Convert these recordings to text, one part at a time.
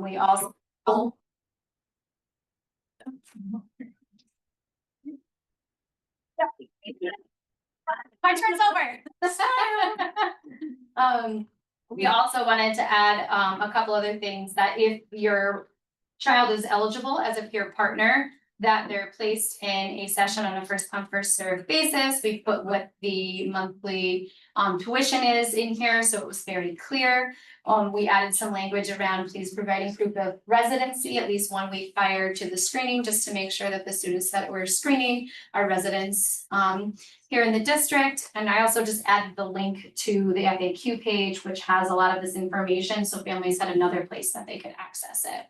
We also. My turn's over. We also wanted to add a couple other things, that if your child is eligible as a peer partner, that they're placed in a session on a first come, first served basis. We put what the monthly tuition is in here, so it was very clear. We added some language around please providing proof of residency at least 1 week prior to the screening, just to make sure that the students that we're screening are residents here in the district. And I also just added the link to the FAQ page, which has a lot of this information, so families had another place that they could access it.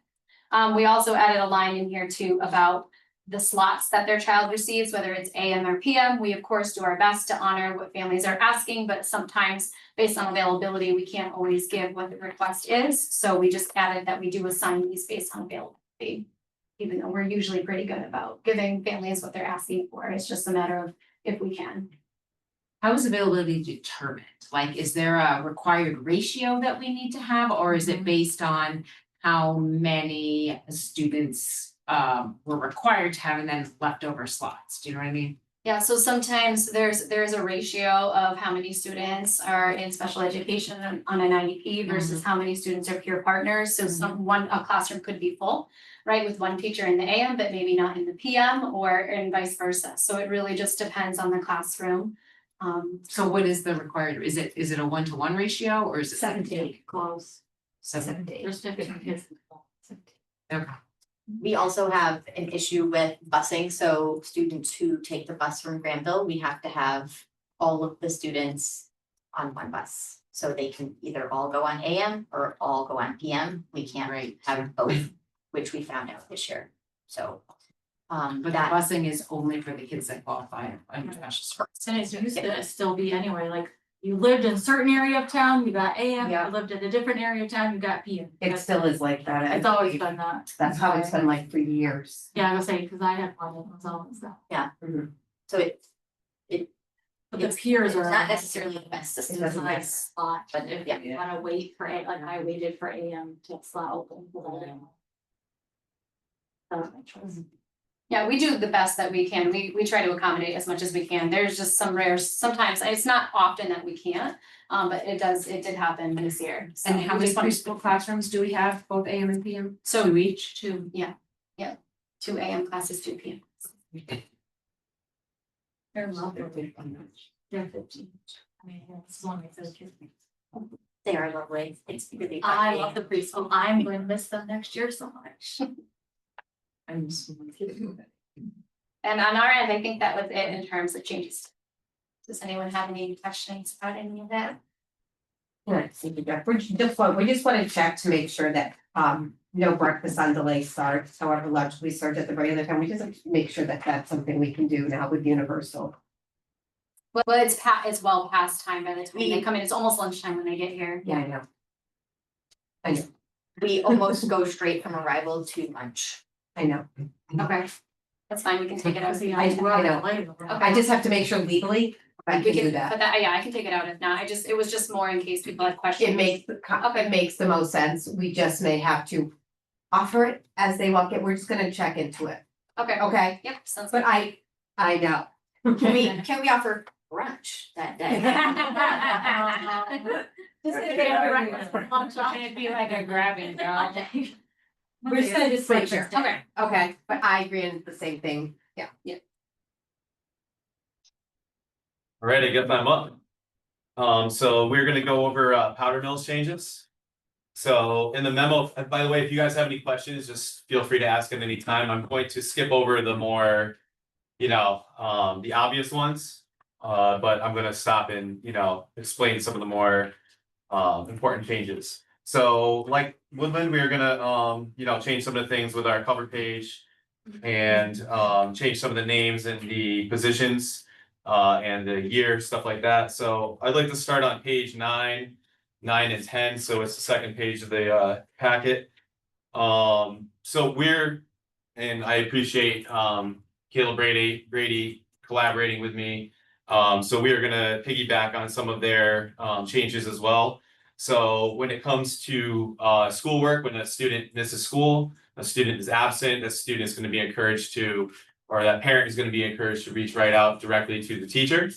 We also added a line in here too about the slots that their child receives, whether it's AM or PM. We of course do our best to honor what families are asking, but sometimes based on availability, we can't always give what the request is. So we just added that we do assign these based on availability, even though we're usually pretty good about giving families what they're asking for. It's just a matter of if we can. How is availability determined? Like, is there a required ratio that we need to have, or is it based on how many students were required to have and then leftover slots? Do you know what I mean? Yeah, so sometimes there's a ratio of how many students are in special education on an IEP versus how many students are peer partners. So a classroom could be full, right, with one teacher in the AM, but maybe not in the PM, or and vice versa. So it really just depends on the classroom. So what is the required, is it a 1-to-1 ratio, or is it 7 to 8, close. 7 to 8? There's 15 kids. Okay. We also have an issue with busing, so students who take the bus from Granville, we have to have all of the students on one bus. So they can either all go on AM or all go on PM. We can't have both, which we found out this year. So But that busing is only for the kids that qualify under special schools. And it's gonna still be anyway, like you lived in a certain area of town, you got AM, Yeah. you lived in a different area of town, you got PM. It still is like that. It's always been that. That's how it's been like for years. Yeah, I was saying, cause I had one of those always that. so But the peers it's are. not necessarily the best It's system. a nice spot, but if Yeah. you wanna wait for like I waited for AM to slot open. That makes sense. Yeah, we do the best that we can. We try to accommodate as much as we can. There's just some rare, sometimes, it's not often that we can't, but it did happen this year. So And how we many just want- preschool classrooms do we have, both AM and PM? So- Two each? 2 AM classes, 2 PM. They're lovely. They're 15. I mean, it's only 13. They are lovely. It's really. I fun. love the preschool. I'm going to miss them next year so much. And on our end, I think that was it in terms of changes. Does anyone have any questions about any of that? Yeah, thank you, Jeff. We just want to check to make sure that no breakfast on delay starts, however lunch we served at the regular time. We just have to make sure that that's something we can do now with Universal. Well, it's well past time by the time they come in. It's almost lunchtime when they get here. Yeah, I know. I know, We almost go straight from arrival to lunch. I know. Okay, that's fine. We can take it out. I know. I just have to make sure legally I We can do But that. that, yeah, I can take it out if not. It was just more in case people had questions. It makes the most sense. We just may have to offer it as they walk in. We're just gonna check into it. Okay, Okay, yep, sounds but good. I know. Can we offer brunch that day? It'd be like a grabbing dog. We're just gonna just make sure. Okay. Okay, but I agree on the same thing. Yeah. All right, I guess I'm up. So we're gonna go over powder mills changes. So in the memo, by the way, if you guys have any questions, just feel free to ask at any time. I'm going to skip over the more, the obvious ones. But I'm gonna stop and, explain some of the more important changes. So like Woodland, we're gonna, change some of the things with our cover page and change some of the names and the positions and the year, stuff like that. So I'd like to start on page 9, 9 and 10. So it's the second page of the packet. So and I appreciate Caleb Brady collaborating with me. So we are gonna piggyback on some of their changes as well. So when it comes to schoolwork, when a student misses school, a student is absent, that student is going to be encouraged to, or that parent is going to be encouraged to reach right out directly to the teacher.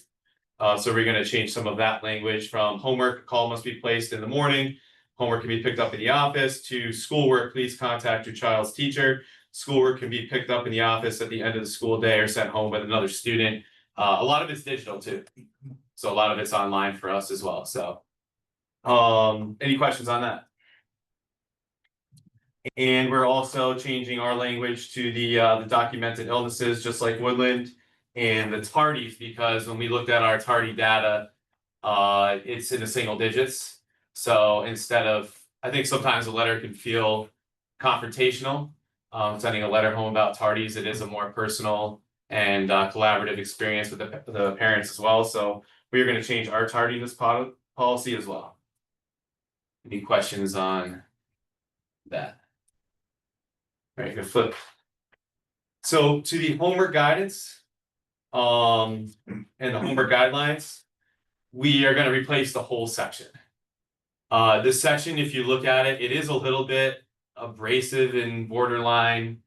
So we're going to change some of that language from homework, a call must be placed in the morning. Homework can be picked up in the office to schoolwork, please contact your child's teacher. Schoolwork can be picked up in the office at the end of the school day or sent home with another student. A lot of it's digital too. So a lot of it's online for us as well, so. Any questions on that? And we're also changing our language to the documented illnesses, just like Woodland. And the tardies, because when we looked at our tardy data, it's in the single digits. So instead of, I think sometimes a letter can feel confrontational. Sending a letter home about tardies, it is a more personal and collaborative experience with the parents as well. So we're going to change our tardiness policy as well. Any questions on that? All right, good flip. So to the homework guidance, and the homework guidelines, we are going to replace the whole section. This section, if you look at it, it is a little bit abrasive and borderline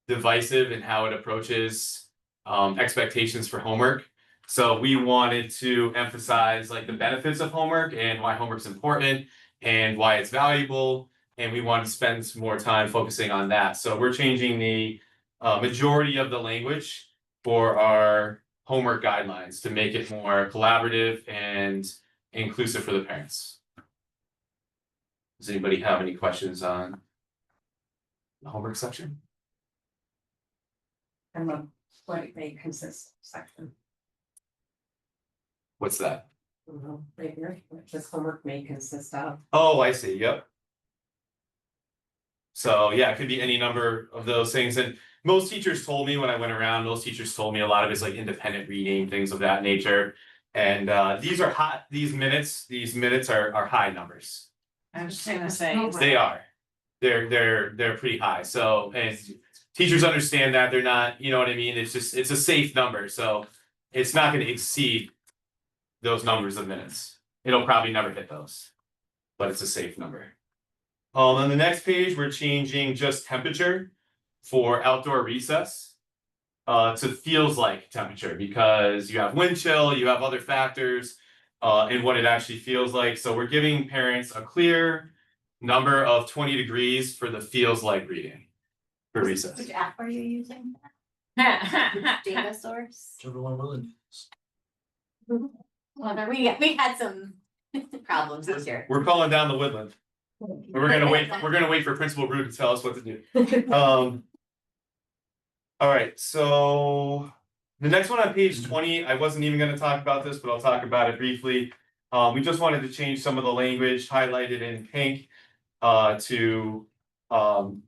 divisive in how it approaches expectations for homework. So we wanted to emphasize like the benefits of homework and why homework's important and why it's valuable. And we want to spend some more time focusing on that. So we're changing the majority of the language for our homework guidelines to make it more collaborative and inclusive for the parents. Does anybody have any questions on the homework section? And the what may consist section. What's that? Right here, what this homework may consist of. Oh, I see, yep. So yeah, it could be any number of those things. And most teachers told me when I went around, most teachers told me a lot of it's like independent reading, things of that nature. And these are hot, these minutes are high numbers. I was just gonna say. They are. They're pretty high. So, and teachers understand that they're not, you know what I mean? It's just, it's a safe number. So it's not gonna exceed those numbers of minutes. It'll probably never hit those, but it's a safe number. On the next page, we're changing just temperature for outdoor recess to feels like temperature, because you have wind chill, you have other factors in what it actually feels like. So we're giving parents a clear number of 20 degrees for the feels like reading for recess. Which app are you using? Well, Data source? Everyone willing. We had some problems this year. We're calling down the woodland. We're gonna wait for Principal Brew to tell us what to do. All right, so the next one on page 20, I wasn't even gonna talk about this, but I'll talk about it briefly. We just wanted to change some of the language highlighted in pink to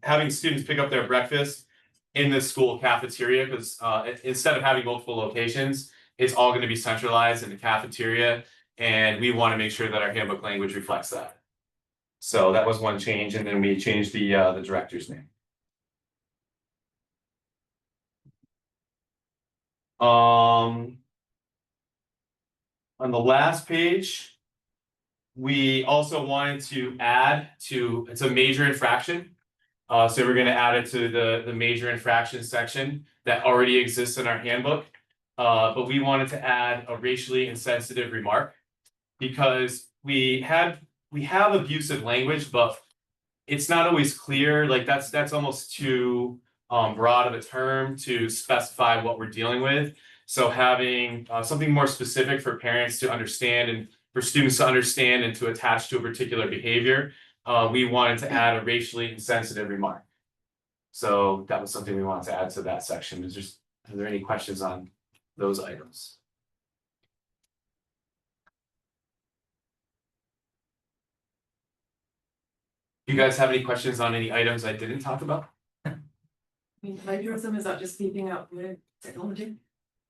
having students pick up their breakfast in the school cafeteria, because instead of having multiple locations, it's all gonna be centralized in the cafeteria, and we want to make sure that our handbook language reflects that. So that was one change, and then we changed the director's name. On the last page, we also wanted to add to, it's a major infraction. So we're gonna add it to the major infraction section that already exists in our handbook. But we wanted to add a racially insensitive remark, because we have abusive language, but it's not always clear, like that's almost too broad of a term to specify what we're dealing with. So having something more specific for parents to understand and for students to understand and to attach to a particular behavior, we wanted to add a racially insensitive remark. So that was something we wanted to add to that section. Are there any questions on those items? You guys have any questions on any items I didn't talk about? Plagiarism, is that just keeping up with technology?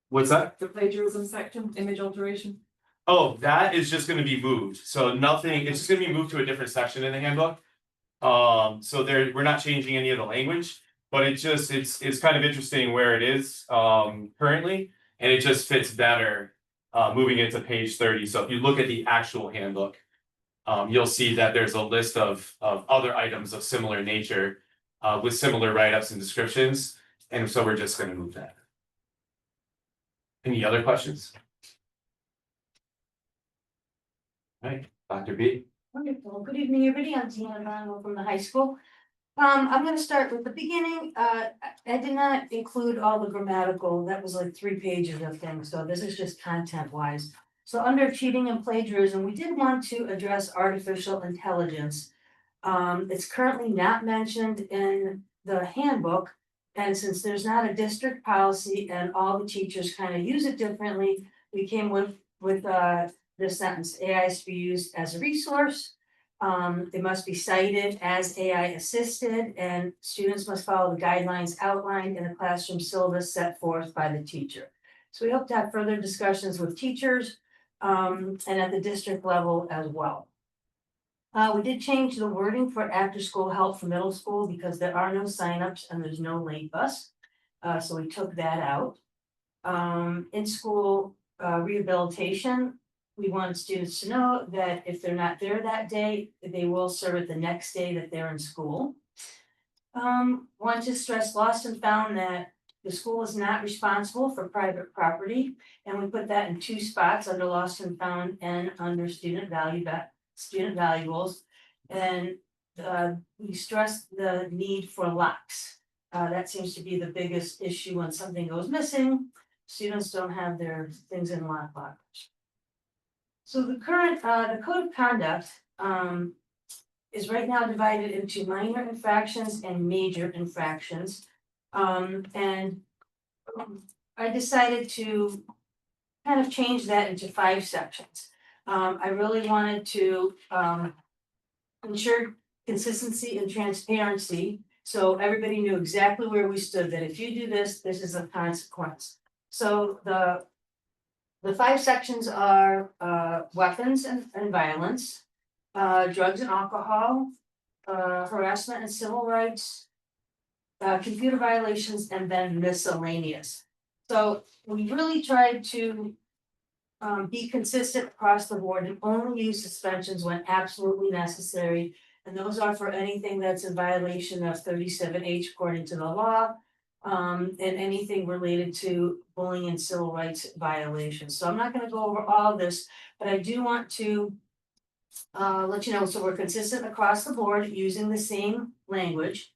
What's that? The plagiarism section, image alteration? Oh, that is just gonna be moved, so nothing, it's just gonna be moved to a different section in the handbook. So we're not changing any of the language, but it's kind of interesting where it is currently, and it just fits better moving into page 30. So if you look at the actual handbook, you'll see that there's a list of other items of similar nature. With similar write-ups and descriptions, and so we're just gonna move that. Any other questions? Right, Dr. B. Wonderful. Good evening, everybody. I'm Tina Ronald from the high school. I'm gonna start with the beginning. I did not include all the grammatical. That was like 3 pages of things, so this is just content wise. So under cheating and plagiarism, we did want to address artificial intelligence. It's currently not mentioned in the handbook. And since there's not a district policy and all the teachers kind of use it differently, we came with this sentence, AI is to be used as a resource. It must be cited as AI assisted, and students must follow the guidelines outlined in the classroom syllabus set forth by the teacher. So we hope to have further discussions with teachers, and at the district level as well. We did change the wording for after-school help for middle school because there are no signups and there's no late bus. So we took that out. In-school rehabilitation, we wanted students to know that if they're not there that day, they will serve it the next day that they're in school. Want to stress lost and found that the school is not responsible for private property. And we put that in 2 spots under lost and found and under student valuables. And we stress the need for locks. That seems to be the biggest issue when something goes missing. Students don't have their things in lock lockers. So the current, the code of conduct is right now divided into minor infractions and major infractions. And I decided to kind of change that into 5 sections. I really wanted to ensure consistency and transparency. So everybody knew exactly where we stood, that if you do this, this is a consequence. So the 5 sections are weapons and violence, drugs and alcohol, harassment and civil rights, computer violations, and then miscellaneous. So we really tried to be consistent across the board and only use suspensions when absolutely necessary. And those are for anything that's in violation of 37H according to the law. And anything related to bullying and civil rights violations. So I'm not gonna go over all of this, but I do want to let you know, so we're consistent across the board using the same language.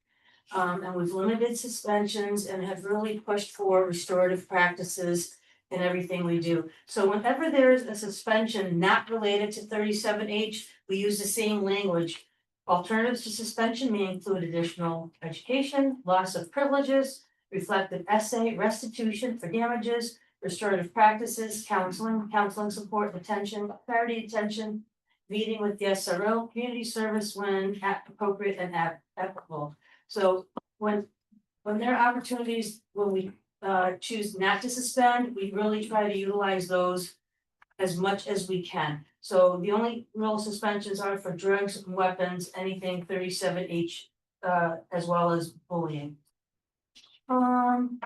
And we've limited suspensions and have really pushed for restorative practices in everything we do. So whenever there is a suspension not related to 37H, we use the same language. Alternatives to suspension may include additional education, loss of privileges, reflective essay, restitution for damages, restorative practices, counseling support, detention, clarity detention, meeting with the SRO, community service when appropriate and applicable. So when there are opportunities, when we choose not to suspend, we really try to utilize those as much as we can. So the only real suspensions are for drugs, weapons, anything 37H, as well as bullying.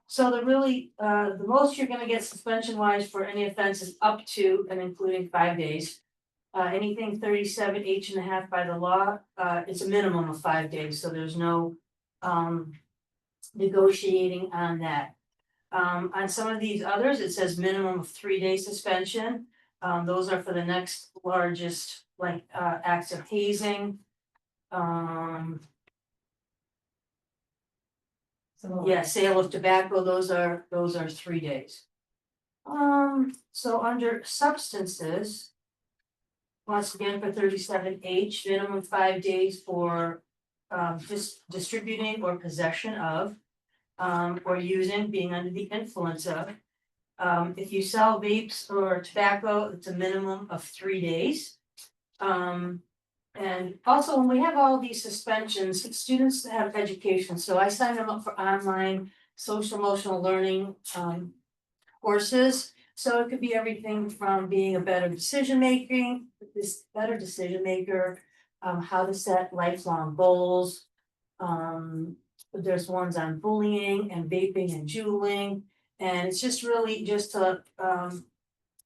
So the most you're gonna get suspension wise for any offense is up to and including 5 days. Anything 37H1/2 by the law, it's a minimum of 5 days, so there's no negotiating on that. On some of these others, it says minimum of 3-day suspension. Those are for the next largest, like, acts of hazing. Yeah, sale of tobacco, those are 3 days. So under substances. Once again, for 37H, minimum 5 days for distributing or possession of. Or using, being under the influence of. If you sell vapes or tobacco, it's a minimum of 3 days. And also, when we have all these suspensions, students have education, so I sign them up for online social emotional learning courses. So it could be everything from being a better decision maker, how to set lifelong goals. There's ones on bullying and vaping and juuling, and it's just really just to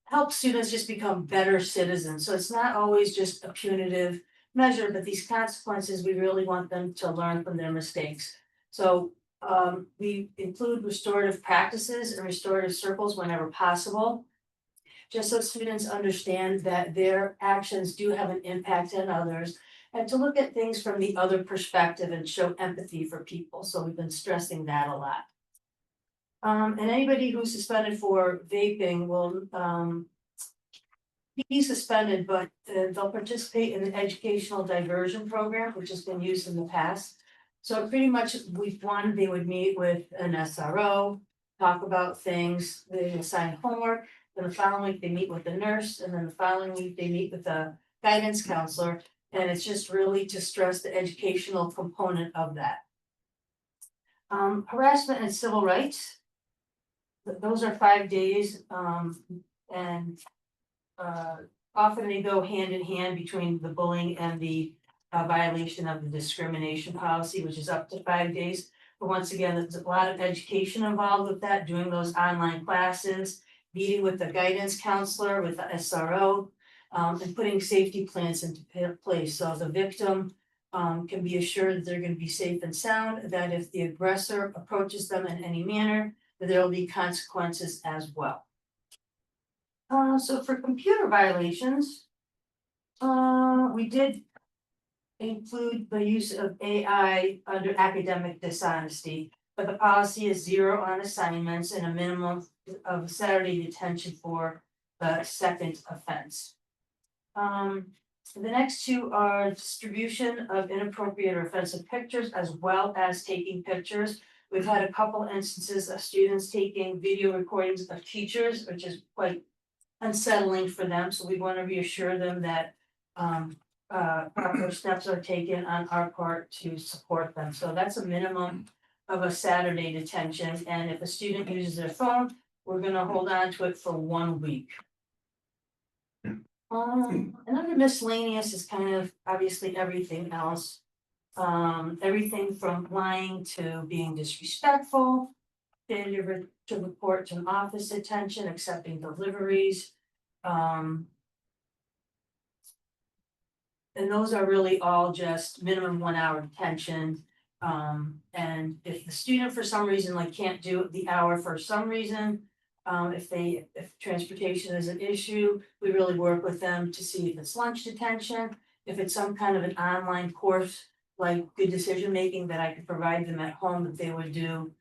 help students just become better citizens, so it's not always just a punitive measure, but these consequences, we really want them to learn from their mistakes. So we include restorative practices and restorative circles whenever possible. Just so students understand that their actions do have an impact on others, and to look at things from the other perspective and show empathy for people, so we've been stressing that a lot. And anybody who's suspended for vaping will be suspended, but they'll participate in the educational diversion program, which has been used in the past. So pretty much week one, they would meet with an SRO, talk about things, they assign homework. Then the following week, they meet with the nurse, and then the following week, they meet with a guidance counselor. And it's just really to stress the educational component of that. Harassment and civil rights. Those are 5 days, and often they go hand in hand between the bullying and the violation of the discrimination policy, which is up to 5 days. But once again, there's a lot of education involved with that, doing those online classes, meeting with the guidance counselor, with the SRO, and putting safety plans into place, so the victim can be assured that they're gonna be safe and sound, that if the aggressor approaches them in any manner, that there will be consequences as well. So for computer violations, we did include the use of AI under academic dishonesty, but the policy is 0 on assignments and a minimum of Saturday detention for the second offense. The next two are distribution of inappropriate or offensive pictures as well as taking pictures. We've had a couple instances of students taking video recordings of teachers, which is quite unsettling for them, so we want to reassure them that proper steps are taken on our part to support them. So that's a minimum of a Saturday detention, and if a student uses their phone, we're gonna hold on to it for 1 week. Another miscellaneous is kind of obviously everything else. Everything from lying to being disrespectful, failure to report to an office detention, accepting deliveries. And those are really all just minimum 1 hour detention. And if the student for some reason like can't do the hour for some reason, if transportation is an issue, we really work with them to see if it's lunch detention, if it's some kind of an online course, like good decision making that I could provide them at home that they would do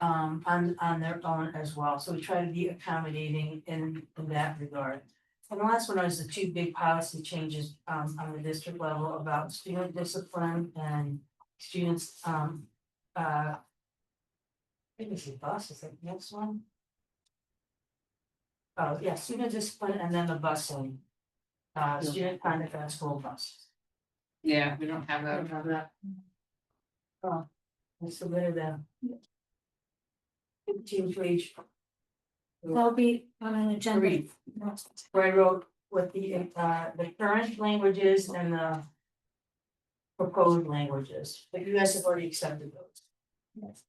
on their own as well. So we try to be accommodating in that regard. And the last one is the 2 big policy changes on the district level about student discipline and students I think it's the bus, is that the next one? Oh, yeah, student discipline and then the busing. Student conduct on school bus. Yeah, we don't have I that. don't have that. Oh, I submitted them. 15 page. That'll be on an agenda. Read. Where I wrote what the current languages and the proposed languages, but you guys have already accepted those.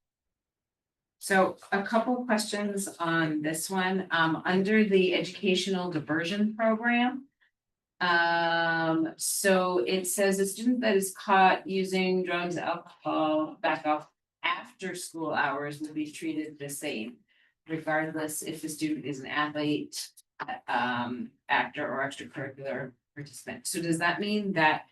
So a couple questions on this one, under the educational diversion program. So it says a student that is caught using drugs, alcohol, back off after school hours will be treated the same. Regardless if the student is an athlete, actor or extracurricular participant. So does that mean that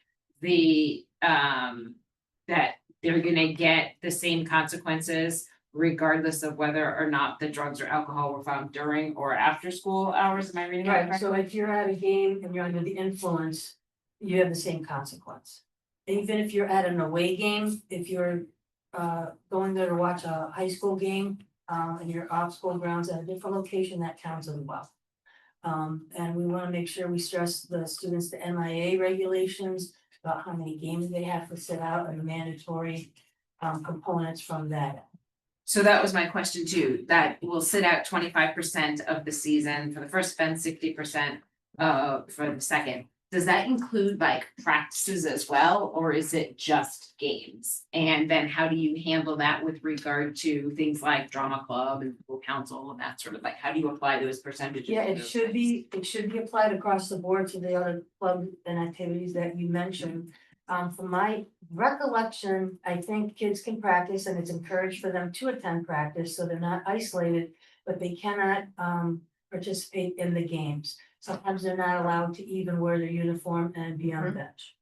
that they're gonna get the same consequences regardless of whether or not the drugs or alcohol were found during or after school hours? Am I reading that Right, correctly? so if you're at a game and you're under the influence, you have the same consequence. Even if you're at an away game, if you're going there to watch a high school game, and you're off school grounds at a different location, that counts as well. And we wanna make sure we stress the students, the MIA regulations about how many games they have to sit out and the mandatory components from that. So that was my question too, that will sit out 25% of the season for the first offense, 60% for the second. does that include like practices as well, or is it just games? And then how do you handle that with regard to things like drama club and school council and that sort of like, how do you apply those percentages? Yeah, to it those should things? be, it should be applied across the board to the other clubs and activities that you mentioned. From my recollection, I think kids can practice and it's encouraged for them to attend practice, so they're not isolated, but they cannot participate in the games. Sometimes they're not allowed to even wear their uniform and be on the bench.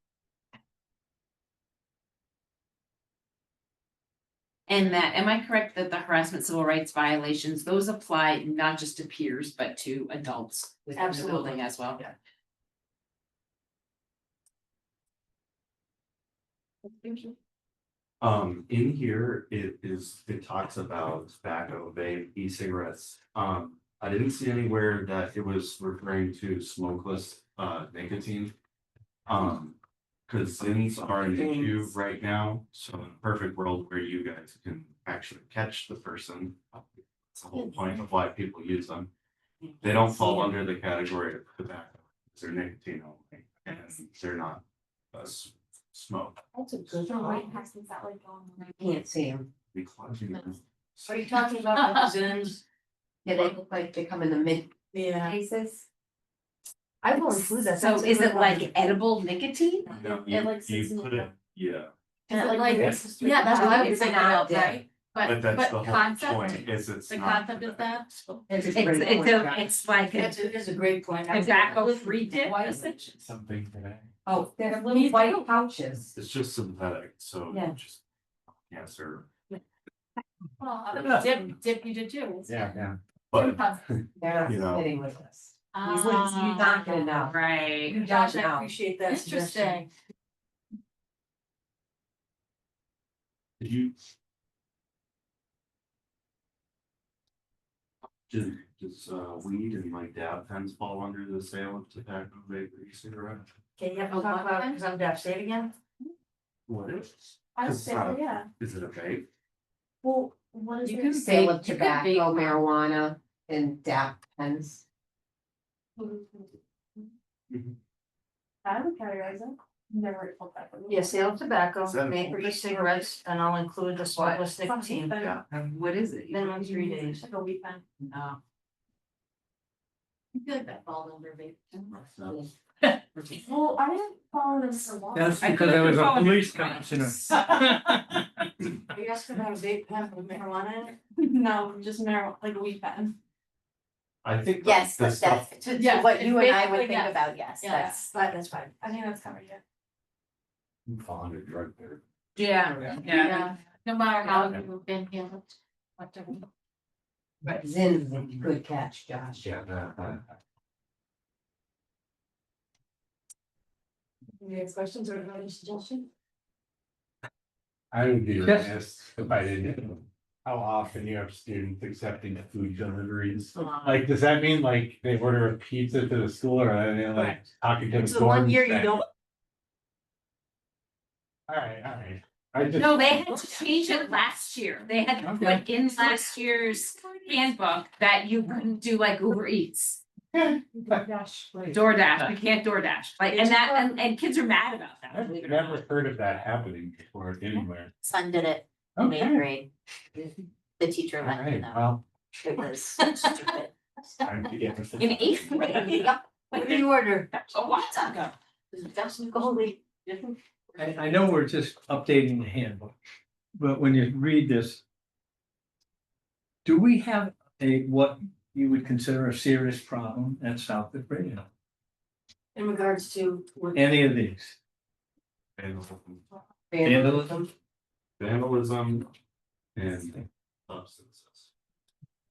And that, am I correct that the harassment civil rights violations, those apply not just to peers, but to adults within the Absolutely. building as well? Yeah. In here, it talks about tobacco, vape, e-cigarettes. I didn't see anywhere that it was referring to smokeless, nicotine. Cause Zins are an issue right now, so in a perfect world where you guys can actually catch the person. It's the whole point of why people use them. They don't fall under the category of tobacco, they're nicotine only, and they're not, smoke. That's a good So point. why hasn't that like gone? Can't see them. Because Are you talking about the Zins? Yeah, they look like they come in the mid Yeah, cases. I will include that. So That's a is good it one. like edible nicotine? No, It like you sits in put the- it, yeah, Is it like? Yes. Yeah, that's what I was It's thinking not of, dead. right? but that's the whole concept, point, is it's the not. concept is that. It's like a It's a great point. tobacco free dip. Something today. Oh, they're little white pouches. It's just synthetic, so Yeah. just. Cancer, Well, dip you did too. yeah. But, They're not You know. sitting with us. You wouldn't, you're not gonna know. Right. You Josh, don't I know. appreciate that suggestion. Interesting. did you? Does weed and like dab pens fall under the sale of tobacco, vape, or e-cigarette? Okay, you have to talk about, because I'm deaf, say it again. What is? I would It's say, not- yeah. Is it a vape? Well, what is You it? can Sale of You could vape tobacco, on. marijuana, and dab pens. I would categorize it. Never told that. Yeah, sale of tobacco, Is that a- vapor, e-cigarettes, and I'll include the smokeless nicotine. Yeah. What is it? Minimum 3 days. Like a weekend. No. I feel like that falls under vape. No. Well, I didn't follow this for long. That's I because feel I like was you're a following police your commissioner. Are you asking about a vape pen with marijuana in it? No, just marijuana, like a weekend. I think. Yes, the but stuff, that's to Yes, what you and I basically, would think yes. about, yes, Yeah. that's. But that's fine. I think that's covered, yeah. fall under drug there. Yeah, yeah. No matter how you've been handled, whatever. But Zin's a good catch, Josh. Yeah. Any other questions or any suggestions? I would be Yes. remiss if I didn't know how often you have students accepting food deliveries. Like, does that mean like they order a pizza to the school or are they like talking to the? It's the 1 year you dorm don't, Alright. I just. No, they had to change it last year. They had to put in last year's handbook that you couldn't do like Uber Eats. DoorDash, you can't DoorDash, like, and that, and kids are mad about that. I've believe it or never not. heard of that happening before anywhere. Son did it in eighth Okay, grade. The teacher let me alright, know. well, It was stupid. time to get. In eighth grade. what did you order? A while ago. That's Goldie. I know we're just updating the handbook, but when you read this. Do we have what you would consider a serious problem at Southwick Radio? In regards to. Any of these? Vandalism? Vandalism and substances.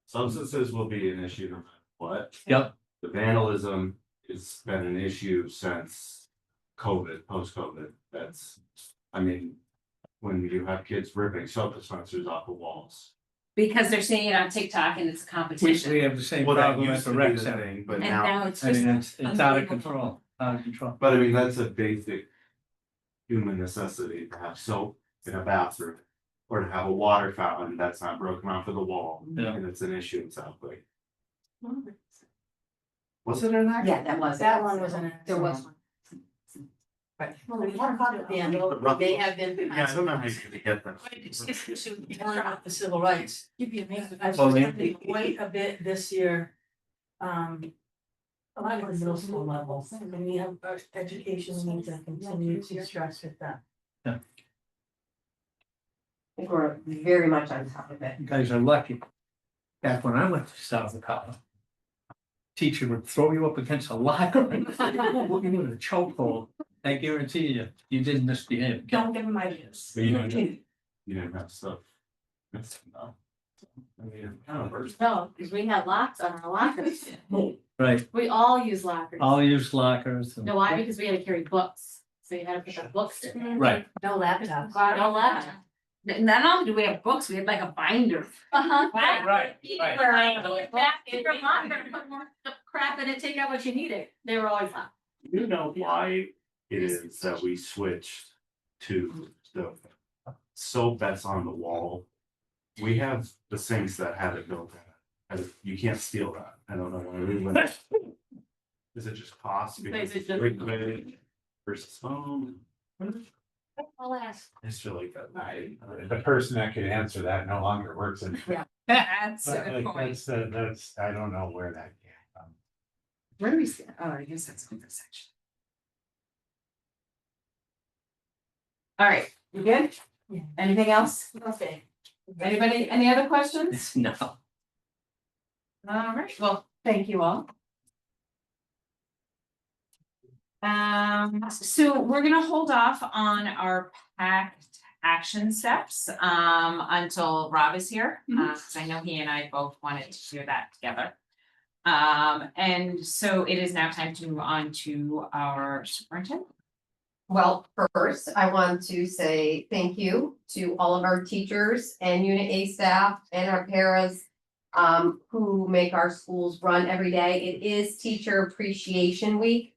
Substances will be an issue no matter what. Yep. The vandalism has been an issue since COVID, post-COVID, that's, I mean. When you have kids ripping soap dispensers off the walls. Because they're seeing it on TikTok and it's a We competition. have the same Well, that problem at used the to be rec the center. thing, but And now, now it's I just. mean, it's out of control, out of control. but I mean, that's a basic. Human necessity to have soap in a bathroom. Or to have a water fountain that's not broken off of the wall, Yeah. and it's an issue in Southwick. Was it an accident? Yeah, that was. That one was in it. There was one. Well, we have caught the vandal, they have been. Yeah, I don't know how you're gonna get them. Telling about the civil rights. You'd be amazed. I've Well, they- spent quite a bit this year. A lot of the middle school level, and we have our education needs to continue to stress with that. I think we're very much on top of it. You guys are lucky. Back when I went to South Dakota. Teacher would throw you up against a locker and put you in a chokehold. I guarantee you, you didn't misbehave. Don't give them ideas. But you didn't have stuff. That's enough. I mean, it kind of works. No, because we had locks on our lockers. Right, We all use lockers. all use lockers. and- No, why? Because we had to carry books. So you had to put the books in. Right, No laptops. No laptop. Not only do we have books, we had like a binder. Uh-huh. right. Back in your locker, put more crap in it, take out what you needed. They were always locked. You know why it is that we switched to the soap that's on the wall? We have the sinks that have it built in it, and you can't steal that. I don't know why we went. Is it just cost? Because it's liquid versus foam? I'll ask. It's really good. The person that could answer that no longer works in. That's a But, good like, point. that's, I don't know where that came from. Where do we see? Oh, I guess that's in this section. All right, you good? Yeah. Anything else? Okay. Anybody, any other questions? No. All right, well, thank you all. So we're gonna hold off on our packed action steps, until Rob is here, cause I know he and I both wanted to do that together. And so it is now time to move on to our superintendent. Well, first, I want to say thank you to all of our teachers and Unit A staff and our paras who make our schools run every day. It is Teacher Appreciation Week.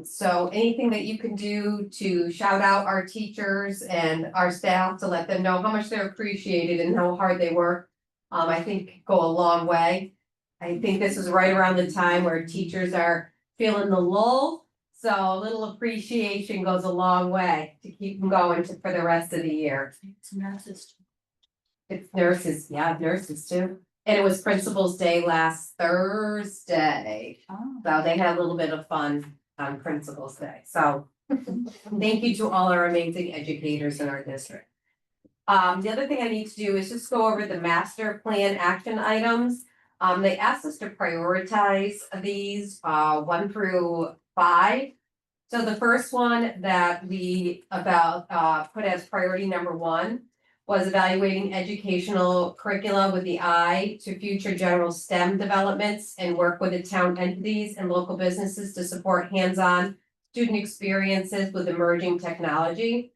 So anything that you can do to shout out our teachers and our staff to let them know how much they're appreciated and how hard they work, I think go a long way. I think this is right around the time where teachers are feeling the lull. So a little appreciation goes a long way to keep them going for the rest of the year. It's nurses. It's nurses, yeah, nurses too. And it was Principal's Day last Thursday. Oh. So they had a little bit of fun on Principal's Day. So thank you to all our amazing educators in our district. The other thing I need to do is just go over the master plan action items. They asked us to prioritize these 1 through 5. So the first one that we put as priority number 1 was evaluating educational curricula with the eye to future general STEM developments and work with the town entities and local businesses to support hands-on student experiences with emerging technology.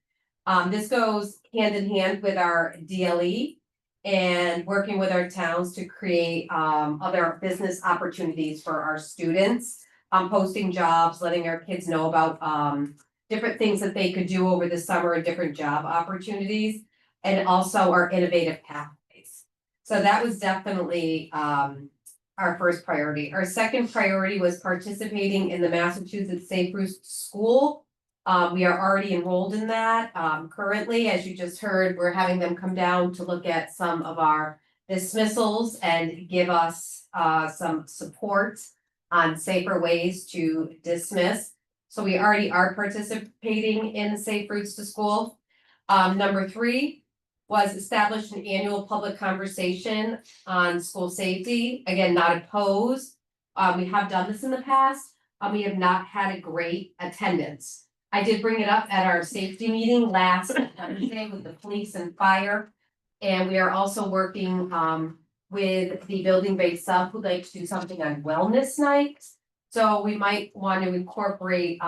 This goes hand in hand with our DLE and working with our towns to create other business opportunities for our students. Posting jobs, letting our kids know about different things that they could do over the summer and different job opportunities. And also our innovative pathways. So that was definitely our first priority. Our second priority was participating in the Massachusetts Safe Routes to School. We are already enrolled in that. Currently, as you just heard, we're having them come down to look at some of our dismissals and give us some support on safer ways to dismiss. So we already are participating in the Safe Routes to School. Number 3 was establish an annual public conversation on school safety. Again, not opposed. We have done this in the past. We have not had a great attendance. I did bring it up at our safety meeting last Wednesday with the police and fire. And we are also working with the building-based sub who'd like to do something on wellness nights. So we might want to incorporate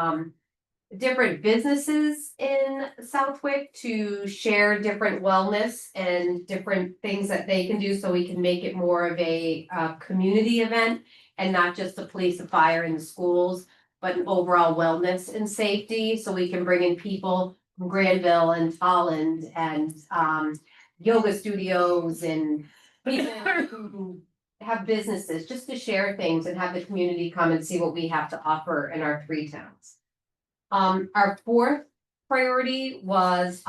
different businesses in Southwick to share different wellness and different things that they can do, so we can make it more of a community event and not just the police and fire in the schools, but an overall wellness and safety, so we can bring in people from Granville and Holland and yoga studios and people who have businesses, just to share things and have the community come and see what we have to offer in our 3 towns. Our fourth priority was,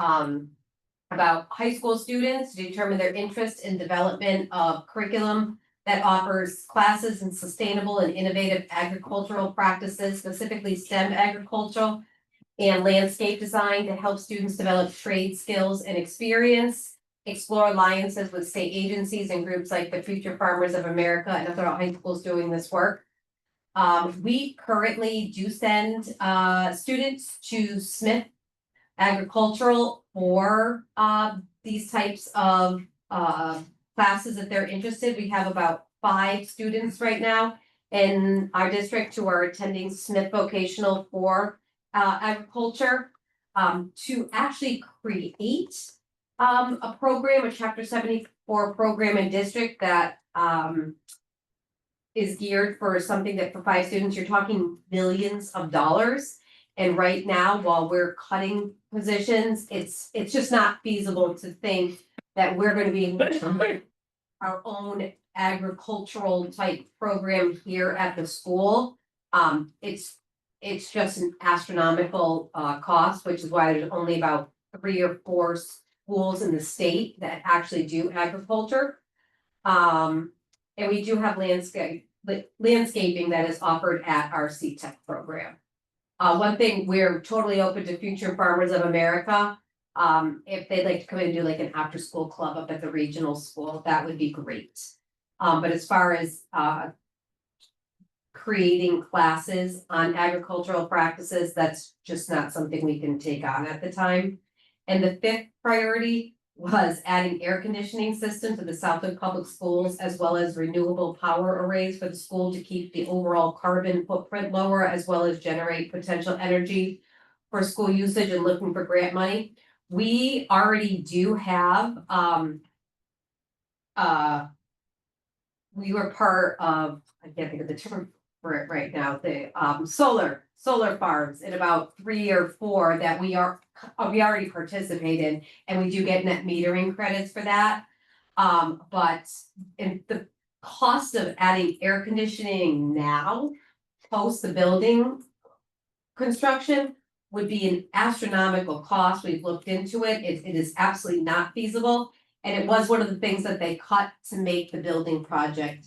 about high school students to determine their interest in development of curriculum that offers classes in sustainable and innovative agricultural practices, specifically STEM agricultural and landscape design to help students develop trade skills and experience, explore alliances with state agencies and groups like the Future Farmers of America and other high schools doing this work. We currently do send students to Smith Agricultural for these types of classes if they're interested. We have about 5 students right now in our district who are attending Smith Vocational for agriculture to actually create a program, a Chapter 74 program in district that is geared for something that for 5 students, you're talking millions of dollars. And right now, while we're cutting positions, it's just not feasible to think that we're gonna be able to run our own agricultural type program here at the school. It's just an astronomical cost, which is why there's only about 3 or 4 schools in the state that actually do agriculture. And we do have landscaping that is offered at our CTEC program. One thing, we're totally open to Future Farmers of America. If they'd like to come in and do like an after-school club up at the regional school, that would be great. But as far as creating classes on agricultural practices, that's just not something we can take on at the time. And the 5th priority was adding air conditioning system to the Southwood Public Schools, as well as renewable power arrays for the school to keep the overall carbon footprint lower, as well as generate potential energy for school usage and looking for grant money. We already do have, we were part of, I can't think of the term for it right now, the solar farms in about 3 or 4 that we already participate in, and we do get net metering credits for that. But in the cost of adding air conditioning now, post the building construction, would be an astronomical cost. We've looked into it. It is absolutely not feasible. And it was one of the things that they cut to make the building project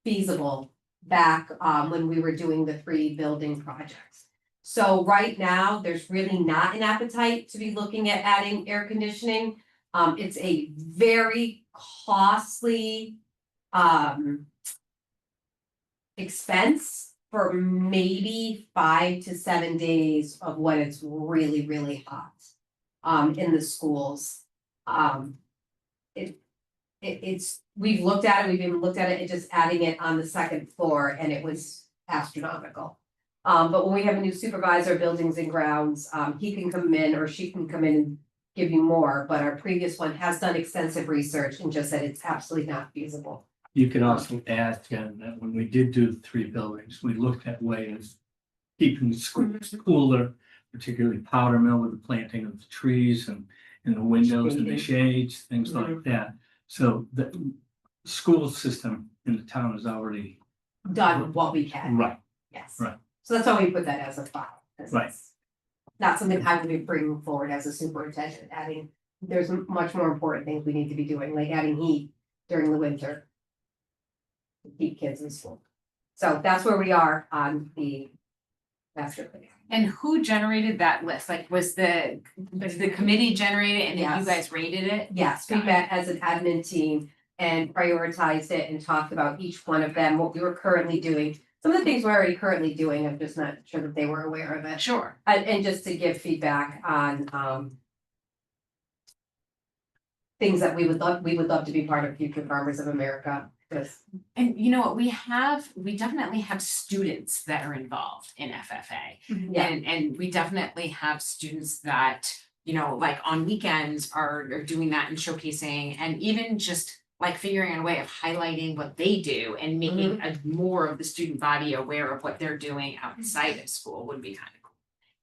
feasible back when we were doing the 3 building projects. So right now, there's really not an appetite to be looking at adding air conditioning. It's a very costly expense for maybe 5 to 7 days of when it's really, really hot in the schools. We've looked at it, we've even looked at it and just adding it on the 2nd floor, and it was astronomical. But when we have a new supervisor, buildings and grounds, he can come in or she can come in and give you more, but our previous one has done extensive research and just said it's absolutely not feasible. You could also add, Jen, that when we did do the 3 buildings, we looked at ways keeping the schools cooler, particularly Powder Mill with the planting of the trees and the windows and the shades, things like that. So the school system in the town is already Done what we can. right. Yes. Right. So that's why we put that as a file. 'Cause Right. it's not something I would be bringing forward as a superintendent, there's much more important things we need to be doing, like adding heat during the winter. To keep kids in school. So that's where we are on the master plan. And who generated that list? Like, was the committee generated and then you Yes. guys rated it? Yes, we met as an admin team and prioritized it and talked about each one of them, what we were currently doing. Some of the things we're already currently doing, I'm just not sure that they were aware of it. Sure. And just to give feedback on things that we would love to be part of Future Farmers of America. Yes. And you know what, we definitely have students that are involved in FFA. Yeah. And we definitely have students that, you know, like on weekends are doing that and showcasing and even just like figuring out a way of highlighting what they do and making more of the student body aware of what they're doing outside of school would be kind of cool.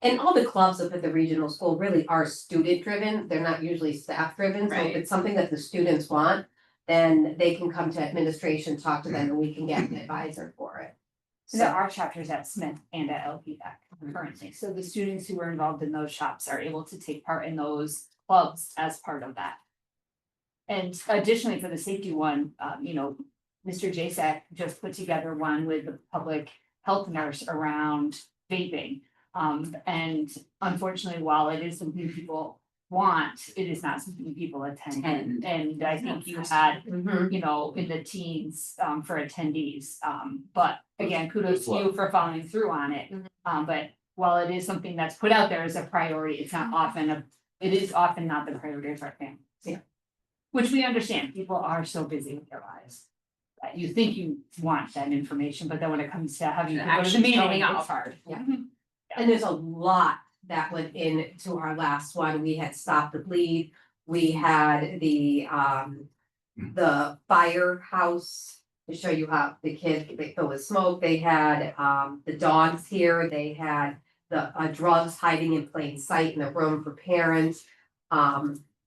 And all the clubs up at the regional school really are student driven, they're not usually staff driven, so if Right. it's something that the students want, then they can come to administration, talk to them, and we can get an advisor for it. So there are chapters at Smith and at LPPAC currently, so the students who were involved in those shops are able to take part in those clubs as part of that. And additionally, for the safety one, Mr. Jasak just put together one with the public health nurse around vaping. And unfortunately, while it is something people want, it is not something people attend. And I think you had, in the teens, for attendees. But again, kudos to you for following through on it. But while it is something that's put out there as a priority, it's not often it is often not the priority of our families. Yeah. Which we understand, people are so busy with their lives. That you think you want that information, but then when it comes to having to go to the Actually meeting, showing it's up. hard. Yeah. And there's a lot that went into our last one. We had Stop the Bleed. We had the firehouse to show you how the kids, they fill with smoke. They had the dogs here. They had the drugs hiding in plain sight in the room for parents.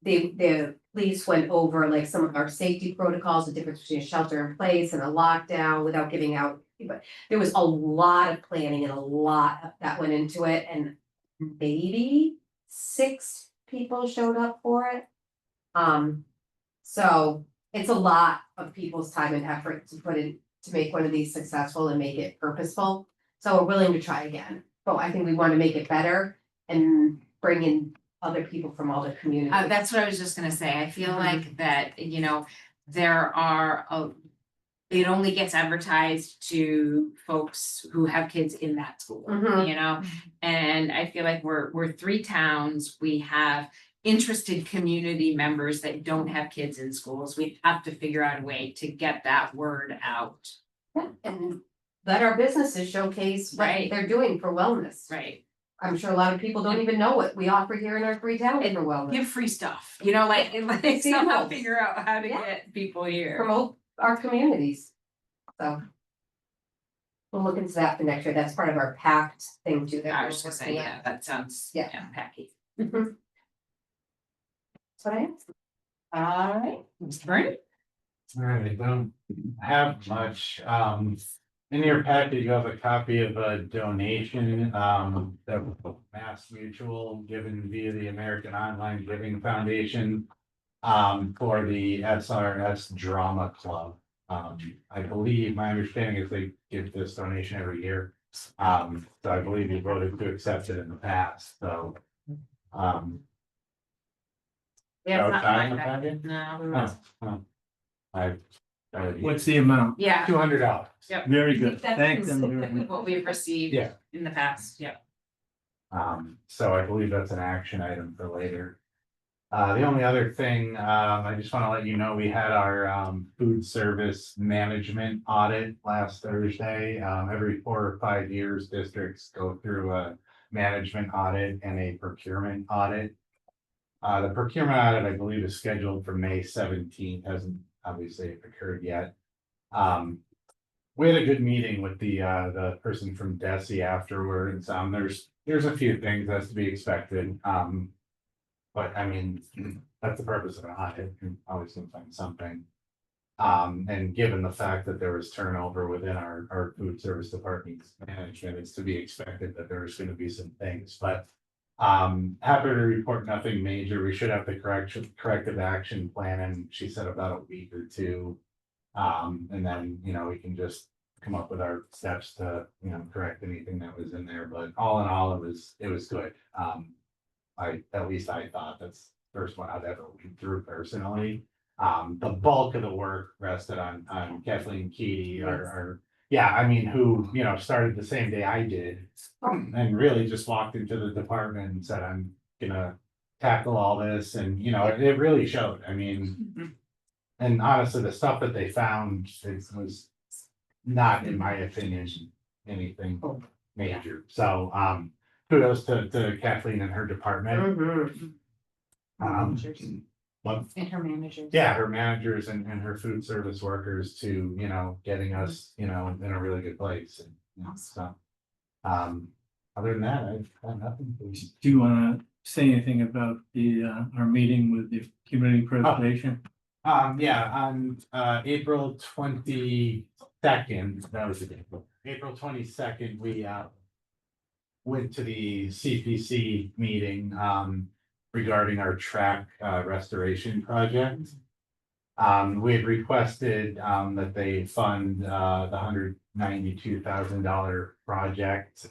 The police went over like some of our safety protocols, the difference between a shelter in place and a lockdown without giving out. But there was a lot of planning and a lot that went into it, and maybe 6 people showed up for it. So it's a lot of people's time and effort to put in to make one of these successful and make it purposeful. So we're willing to try again, but I think we want to make it better and bring in other people from all the communities. That's what I was just gonna say. I feel like that, there are it only gets advertised to folks who have kids in that school, And I feel like we're 3 towns. We have interested community members that don't have kids in schools. We have to figure out a way to get that word out. And let our businesses showcase what Right. they're doing for wellness. Right. I'm sure a lot of people don't even know what we offer here in our 3 towns for wellness. Give free stuff, like somehow figure out how to get people here. Promote our communities. So. We'll look into that for next year. That's part of our pact thing too. That I we're was gonna say, working on. yeah, that sounds, Yeah. packy. Mhm. That's what I have. All right, Mr. Bernie? Alright, don't have much, in your packet, you have a copy of a donation, that Mass Mutual given via the American Online Giving Foundation. For the SRS Drama Club. I believe, my understanding is they give this donation every year. So I believe you voted to accept it in the past, so. Yeah, it's not outside mine, the but- packet? No. What's the amount? Yeah, $200. Yep. Very good. That's Thank them. consistent very much. what we've received Yeah. in the past, yeah. So I believe that's an action item for later. The only other thing, I just wanna let you know, we had our, food service management audit last Thursday. Every 4 or 5 years, districts go through a management audit and a procurement audit. The procurement audit, I believe, is scheduled for May 17th, hasn't obviously occurred yet. We had a good meeting with the person from DESI afterwards. There's a few things that's to be expected. But I mean, that's the purpose of an audit, and always can find something. And given the fact that there was turnover within our food service department's management, it's to be expected that there's gonna be some things, but. Happy to report nothing major. We should have the corrective action plan, and she said about a week or 2. And then, we can just come up with our steps to, correct anything that was in there, but all in all, it was good. At least I thought that's the first one I've ever went through personally. The bulk of the work rested on Kathleen Keaty, who, started the same day I did. And really just walked into the department and said, I'm gonna tackle all this, and, it really showed, I mean. And honestly, the stuff that they found, it was not, in my opinion, anything major, so, kudos to Kathleen and her department. But And her managers. yeah, her managers and her food service workers to, getting us, in a really good place, and, so. Other than that, I've got nothing. Do you wanna say anything about our meeting with the community preservation? Yeah, on April 22nd, that was the day. April 22nd, we went to the CPC meeting regarding our track restoration project. We had requested that they fund the $192,000 project.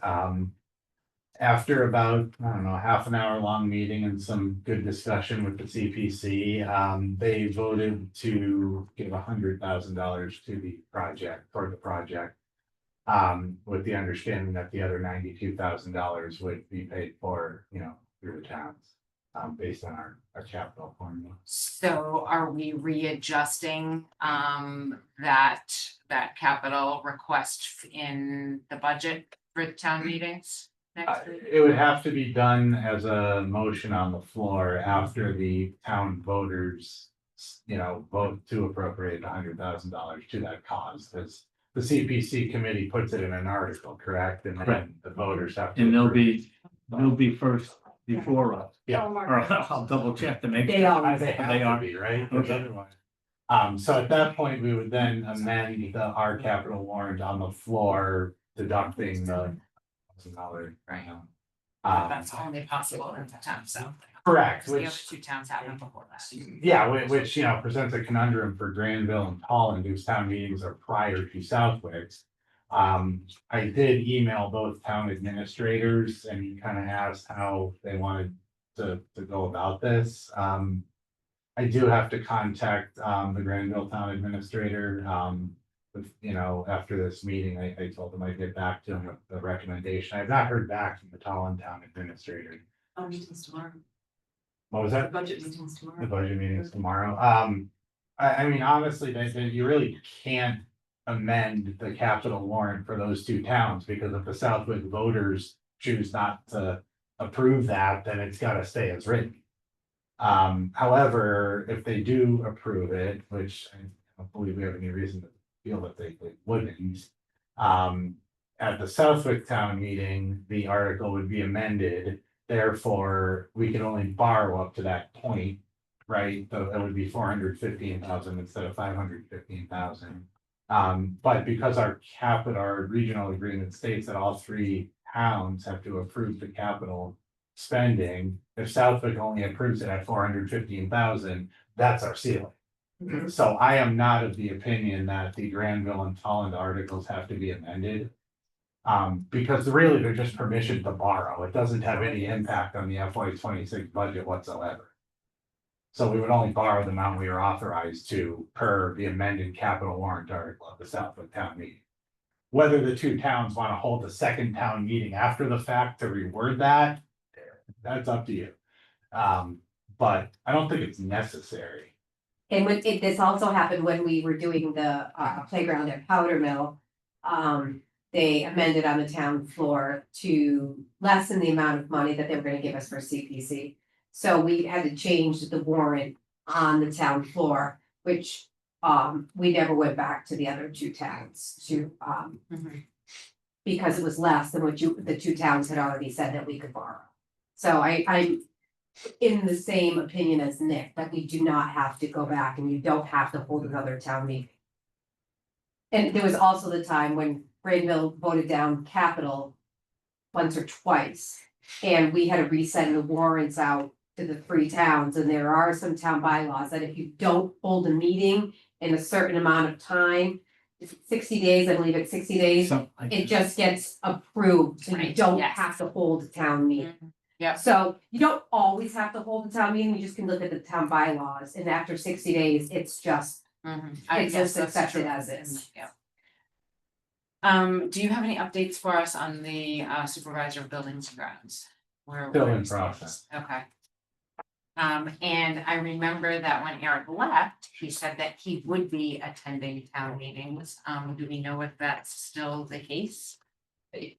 After about, I don't know, half an hour long meeting and some good discussion with the CPC, they voted to give $100,000 to the project, toward the project. With the understanding that the other $92,000 would be paid for, through the towns, based on our capital formula. So are we readjusting that capital request in the budget for town meetings next week? It would have to be done as a motion on the floor after the town voters, vote to appropriate $100,000 to that cause, because the CPC committee puts it in an article, correct? And then Correct. the voters have to. And they'll approve. be first before us. Yeah. Or I'll double check to make. They sure. always They have They to are. be, right? Okay. Otherwise- so at that point, we would then amend our capital warrant on the floor, deducting the $1,000. Right. Um, That's only possible in the town of South. correct, The other which, two towns happened before that. yeah, which, presents a conundrum for Granville and Holland, whose town meetings are prior to Southwick's. I did email both town administrators and kind of asked how they wanted to go about this. I do have to contact, the Granville town administrator, after this meeting, I told them I'd get back to him with the recommendation. I have not heard back from the Tallinn town administrator. Meetings tomorrow, What was that? budget meetings The tomorrow. budget meeting is tomorrow. I mean, honestly, you really can't amend the capital warrant for those two towns, because if the Southwick voters choose not to approve that, then it's gotta stay as written. However, if they do approve it, which I don't believe we have any reason to feel that they wouldn't. At the Southwick town meeting, the article would be amended, therefore, we can only borrow up to that point. Right, so it would be 415,000 instead of 515,000. But because our regional agreement states that all three towns have to approve the capital spending, if Southwick only approves it at 415,000, that's our ceiling. So I am not of the opinion that the Granville and Tallinn articles have to be amended. Because really they're just permission to borrow. It doesn't have any impact on the FY26 budget whatsoever. So we would only borrow the amount we are authorized to per the amended capital warrant article of the Southwick town meeting. Whether the two towns want to hold a second town meeting after the fact to reword that, that's up to you. But I don't think it's necessary. And this also happened when we were doing the playground at Powder Mill. They amended on the town floor to lessen the amount of money that they were gonna give us for CPC. So we had to change the warrant on the town floor, which we never went back to the other two towns to because it was less than what the two towns had already said that we could borrow. So I'm in the same opinion as Nick, that we do not have to go back and you don't have to hold another town meeting. And there was also the time when Granville voted down capital once or twice. And we had to resend the warrants out to the three towns, and there are some town bylaws that if you don't hold a meeting in a certain amount of time, 60 days, I believe it's 60 days, Something like it that. just gets approved, so you Right, don't yes. have to hold a town meeting. Yep. So you don't always have to hold a town meeting, you just can look at the town bylaws, and after 60 days, it's just, It's just accepted as is. Yeah. Do you have any updates for us on the supervisor of buildings and grounds? Still in process. Okay. And I remember that when Eric left, he said that he would be attending town meetings. Do we know if that's still the case? I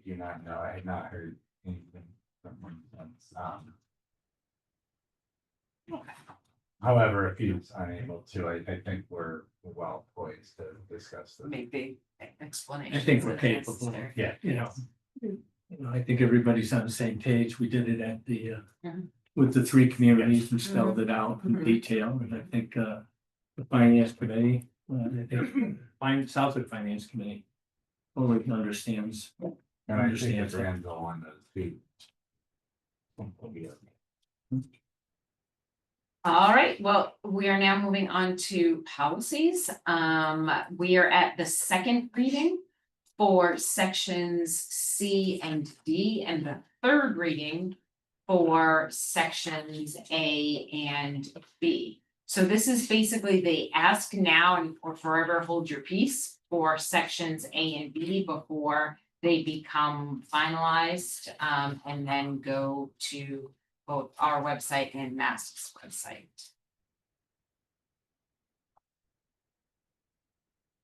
do not know. I had not heard anything from him since. Okay. However, if he's unable to, I think we're well poised to discuss this. Maybe explanation. I think we're capable. Yeah. I think everybody's on the same page. We did it at the, Mhm. with the three communities and spelled it out in Mhm. detail, and I think, the finance committee Southwick Finance Committee totally understands. And I think Understands it's that. Randall on the feet. All right, well, we are now moving on to policies. We are at the second reading for sections C and D, and the third reading for sections A and B. So this is basically the ask now and or forever hold your peace for sections A and B before they become finalized, and then go to both our website and MASC's website.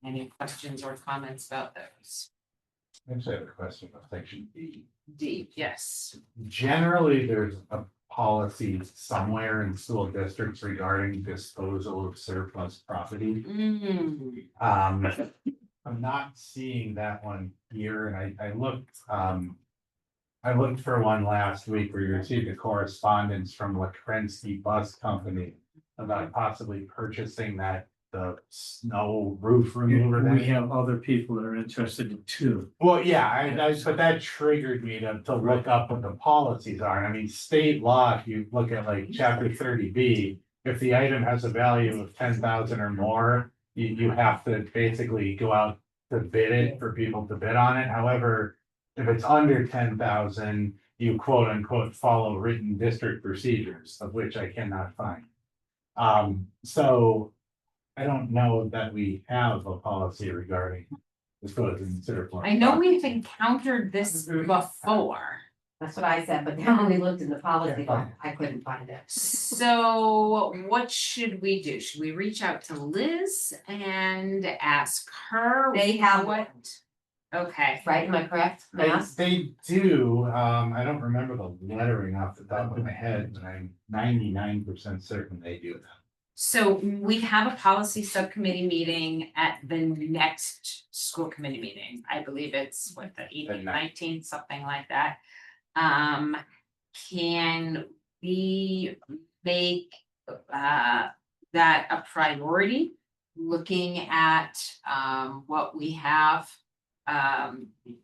Any questions or comments about those? I just have a question about section B. D, yes. Generally, there's a policy somewhere in school districts regarding disposal of surplus property. I'm not seeing that one here, and I looked, I looked for one last week where you received a correspondence from Lakrensky Bus Company about possibly purchasing the snow roof remover. We thing. have other people that are interested in too. Well, yeah, but that triggered me to look up what the policies are. And I mean, state law, if you look at like chapter 30B, if the item has a value of 10,000 or more, you have to basically go out to bid it for people to bid on it. However, if it's under 10,000, you quote unquote follow written district procedures, of which I cannot find. So I don't know that we have a policy regarding disposal of surplus. I know we've encountered this before. That's what I said, but then when we looked in the policy book, I couldn't find it. So what should we do? Should we reach out to Liz and ask her? They have what? Okay, Right, am I correct? Mass? They do, I don't remember the lettering off the top of my head, but I'm 99% certain they do. so we have a policy subcommittee meeting at the next school committee meeting. I believe it's what, the 18th, 19th, something like that. Can we make that a priority? Looking at what we have,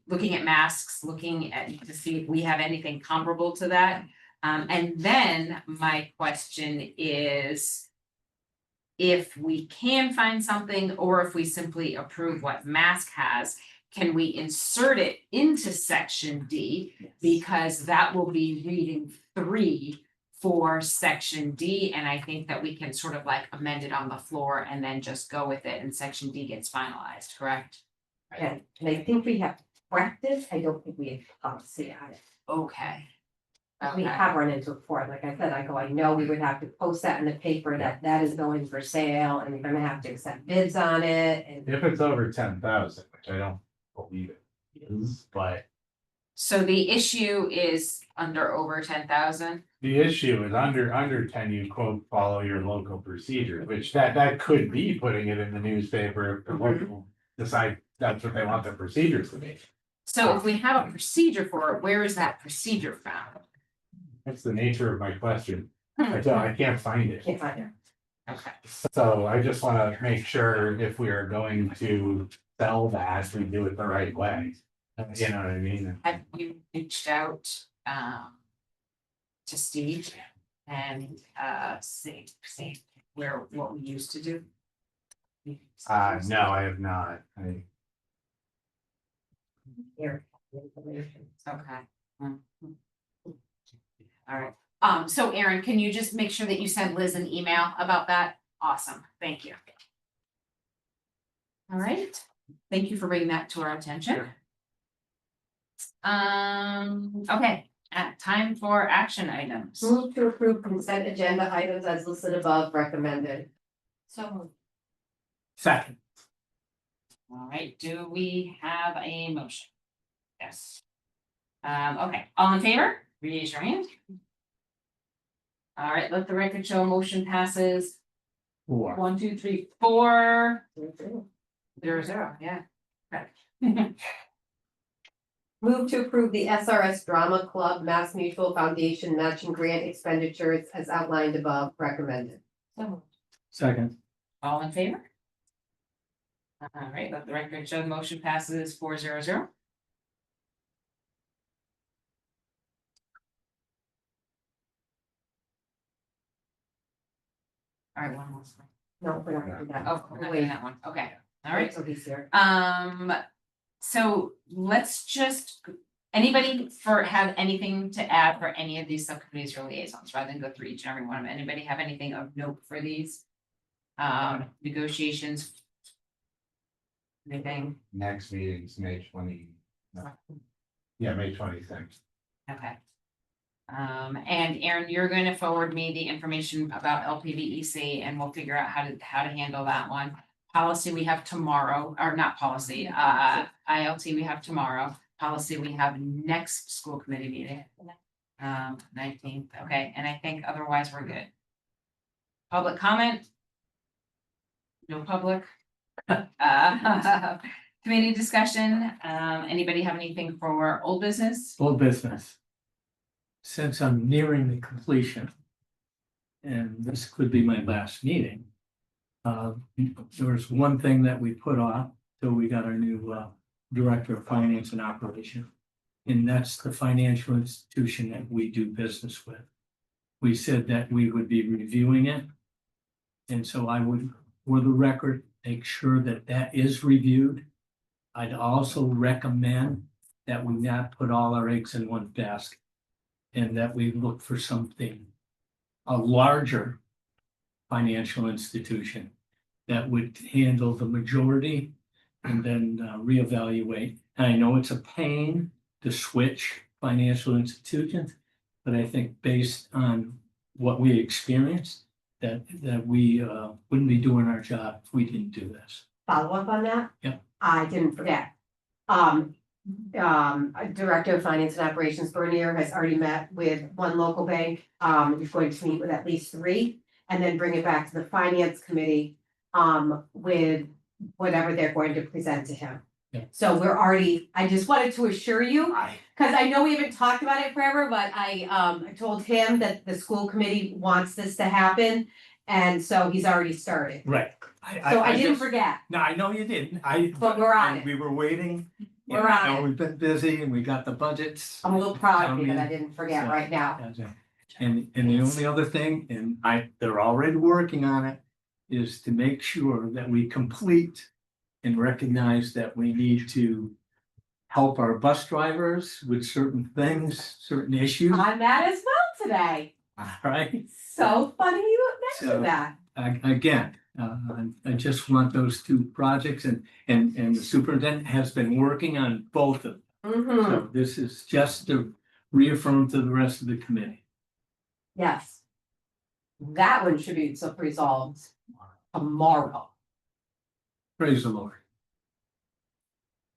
looking at masks, looking at to see if we have anything comparable to that. And then my question is, if we can find something, or if we simply approve what mask has, can we insert it into section D? Because that will be reading 3 for section D, and I think that we can sort of like amend it on the floor and then just go with it, and section D gets finalized, correct? And I think we have practice, I don't think we have policy on it. Okay. We have run into it before, like I said, I know we would have to post that in the paper that is going for sale, and we're gonna have to accept bids on it, and. If it's over 10,000, which I don't believe it is, but So the issue is under over 10,000? the issue is under 10, you quote, follow your local procedure, which that could be putting it in the newspaper if the local decide that's what they want their procedures to be. So if we have a procedure for it, where is that procedure found? That's the nature of my question. I can't find it. Can't find it. Okay. So I just wanna make sure if we are going to sell that, we do it the right way. You know what I mean? Have you reached out to Steve and see what we used to do? No, I have not. Here, information. Okay. All right, so Erin, can you just make sure that you send Liz an email about that? Awesome, thank you. All right, thank you for bringing that to our attention. Okay, time for action items. Move to approve consent agenda items as listed above, recommended. So Second, All right, do we have a motion? Yes. Okay, all in favor, raise your hand. All right, let the record show motion passes 4. 1, 2, 3, 4. 0, yeah. Correct. Move to approve the SRS Drama Club Mass Mutual Foundation matching grant expenditures as outlined above, recommended. Second, All in favor? All right, let the record show the motion passes 400. All right, one more. No, we're not gonna do that. Oh, we're not doing that one. Okay, all right. So he's here. So let's just, anybody have anything to add for any of these subcommittees or liaisons, rather than go through each and every one of them? Anybody have anything of note for these? Negotiations? Anything? Next meeting's May 20. Yeah, May 26th. Okay. And Aaron, you're going to forward me the information about LPVEC and we'll figure out how to handle that one. Policy we have tomorrow, or not policy, ILT we have tomorrow. Policy we have next school committee meeting. 19th, okay, and I think otherwise we're good. Public comment? No public? Committee discussion, anybody have anything for old business? Full business. Since I'm nearing the completion. And this could be my last meeting. There was one thing that we put off till we got our new Director of Finance and Operation. And that's the financial institution that we do business with. We said that we would be reviewing it. And so I would, for the record, make sure that that is reviewed. I'd also recommend that we not put all our eggs in one basket. And that we look for something, a larger financial institution that would handle the majority and then reevaluate. And I know it's a pain to switch financial institutions, but I think based on what we experienced, that we wouldn't be doing our job if we didn't do this. Follow up on that? Yep. I didn't forget. Director of Finance and Operations Bernier has already met with one local bank. He's going to meet with at least 3 and then bring it back to the finance committee with whatever they're going to present to him. Yeah. So we're already, I just wanted to assure you, because I know we haven't talked about it forever, but I told him that the school committee wants this to happen. And so he's already started. Right. So I didn't forget, No, I know you didn't. but we're on it. We were waiting. You We're on know, it. we've been busy and we got the budgets. I'm a little proud of you that I didn't forget right now. And the only other thing, and they're already working on it, is to make sure that we complete and recognize that we need to help our bus drivers with certain things, certain issues. I'm that as well today. All right, So funny you So- mentioned that. again, I just want those 2 projects and the superintendent has been working on both of them. Mhm. So this is just to reaffirm to the rest of the committee. Yes. That one should be resolved tomorrow. Praise the Lord.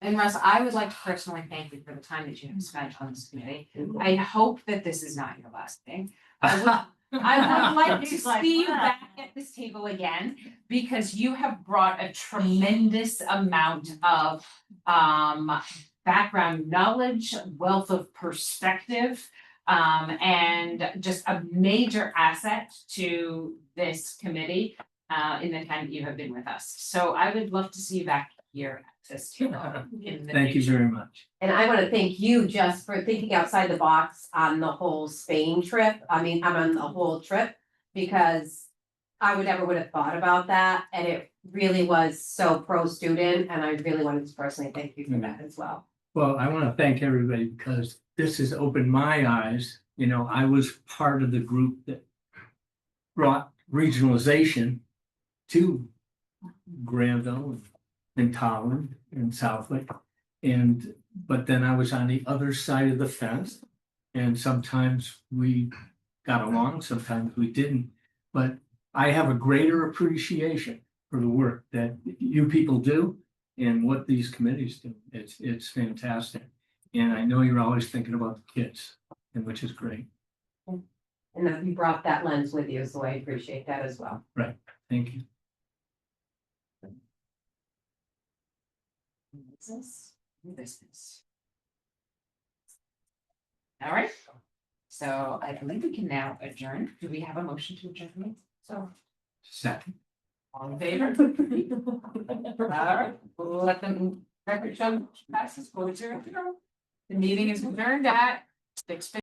And Russ, I would like to personally thank you for the time that you have spent on this committee. I hope that this is not your last thing. I would like to He's like, see you "Ah." back at this table again, because you have brought a tremendous amount of background knowledge, wealth of perspective, and just a major asset to this committee in the time that you have been with us. So I would love to see you back here at this table in the Thank you future. very much. And I want to thank you just for thinking outside the box on the whole Spain trip. I mean, I'm on the whole trip because I would have thought about that. And it really was so pro-student and I really wanted to personally thank you for that as well. Well, I want to thank everybody because this has opened my eyes. You know, I was part of the group that brought regionalization to Granville and Tolland and Southwick. But then I was on the other side of the fence. And sometimes we got along, sometimes we didn't. But I have a greater appreciation for the work that you people do and what these committees do. It's fantastic. And I know you're always thinking about the kids, and which is great. And that you brought that lens with you, so I appreciate that as well. Thank you. Business. All right, so I believe we can now adjourn. Do we have a motion to adjourn? So, Second. All in favor? All right, we'll let them record show passes 4-0. The meeting is adjourned at 6:50.